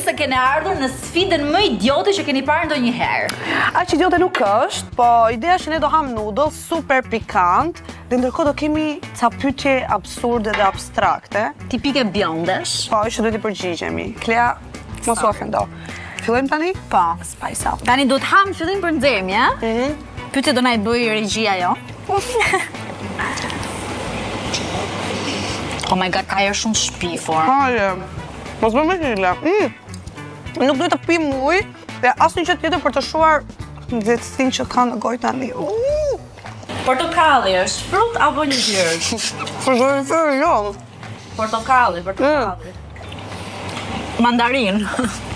se keni ardhur në sfidën më idiote që keni parë ndonjëherë. Aq idiote nuk është, po ideja që ne do ham noodles super pikant, dhe ndërkohë do kemi ca pyetje absurde dhe abstrakte. Tipike bjondesh. Po, që duhet i përgjigjemi. Klea, mos u ofendo. Fillojmë tani? Po. Spajsa. Tani do të ham fillim për nxjerrje, ja? Pyetje do na i bëj regjia jo. Oh my god, ka erë shumë shpifur. Haje, mos më me hile. Nuk duhet të pim ujë dhe asnjë gjë tjetër për të shuar nxehtësinë që ka në gojë tani. Portokalli është frut apo ngjyrë? Jo. Portokalli. Mandarin.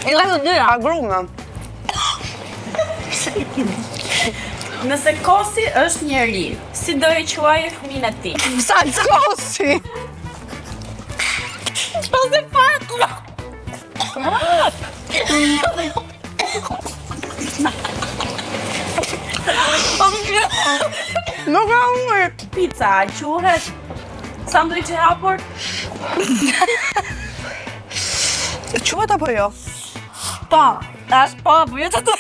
I ka të dyja. Agrume. Nëse Kosi është njeri, si do i quajë fëmin e ti? Sa Kosi? Kosi fatë! Nuk ka ujë. Pizza, quhet sanduiç e hapur? Quhet apo jo? Po, është po, po jo të të...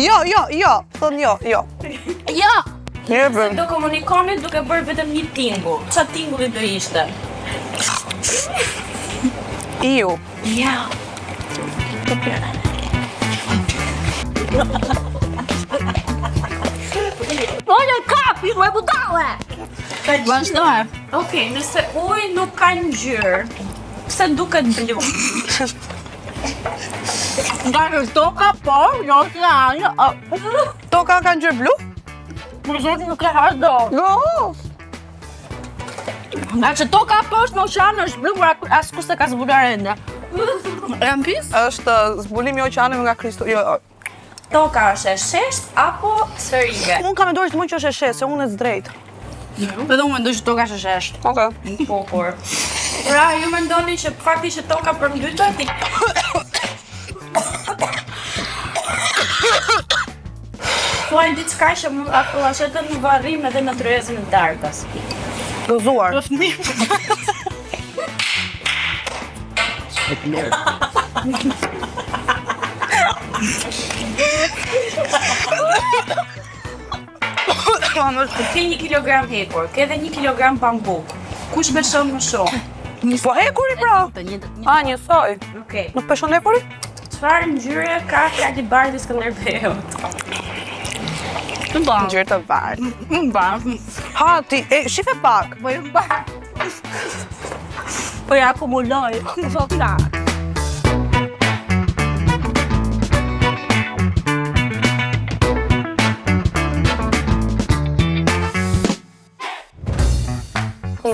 Jo. Thon jo. Jo! Jepëm. Do komunikoni duke bërë vetëm një tingull. Qa tingulli do ishte? Iu. Ja. Oje kapi, me budale! Vazhdoj. Okej, nëse uji nuk ka ngjyrë, pse duket blu? Nga në toka, po, jo oqeani. Toka ka ngjyrë blu? Më zoti nuk e har do. Jo. Nga që toka poshtë në oqean është blu, por askush se ka zbuluar ende. Jam pis? Është zbulimi i oqeanit nga Kristu. Jo. Toka është e shesht apo sferike? Unë kam menduar që është e shesht, se unë e drejt. Edhe unë mendoj që toka është e shesht. Okej. Po, por. Pra, ju mendoni që fakti që toka përmbytet i... Thuaj diçka që mund ta kollashetën në varrim edhe në tryezën e darkës. Dozuar. Ke 1 kilogram hekur, ke edhe 1 kilogram pambuk. Kush beshon më shumë? Po hekuri pra. A, njësoj. Okej. Nuk peshon hekuri? Çfarë ngjyre ka Fjali Bardhi Skënderbeut? Ngjyrë të bardhë. Ha, ti, shife pak. Po ja akumuloj. Zota.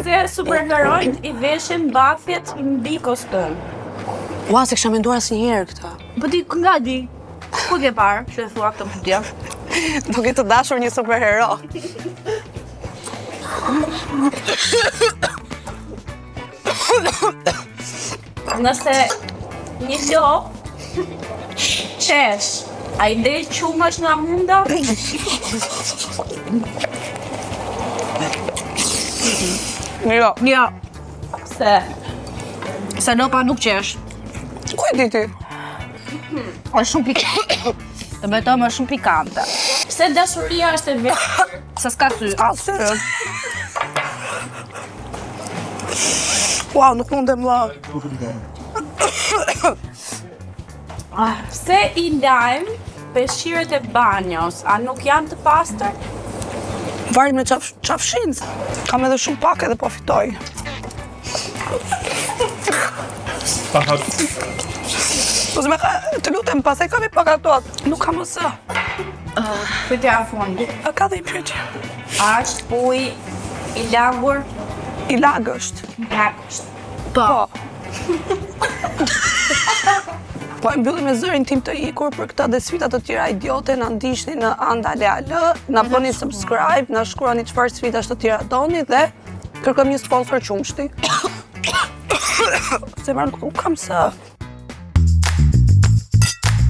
Se superherojt i veshin mbathjet mbi kostum. Ua, se kisha menduar asnjëherë këtë. Po ti nga di? Ku ke parë që e thua këtë pyetje? Do ke të dashur një superhero. Nëse një lop qesh, a i del qumësh nga munda? Jo. Jo. Se? Se lopa nuk qesh. Ku e di ti? Është shumë pikante. Të betoj më shumë pikante. Pse dashuria është e vetë? Se s'ka sy. Se. Wow, nuk mundem la. Pse i lajmë peshqirët e banjos, a nuk janë të pastër? Varim në qafshinës. Kam edhe shumë pak edhe po fitoj. Të lutem, pasaj kam i pak ato. Nuk kam ose. Pyetja e fundit. A ka dhe i pyetje? A është uji i lagur? I lagësht. Lagësht. Po. Po e mbyllim me zërin tim të ikur për këta dhe sfida të tjera idiote, na ndiqni në Andaleal, na bëni subscribe, na shkruani çfarë sfidash të tjera doni dhe kërkojmë një sponsor qumshti. Se marrë nuk kam së.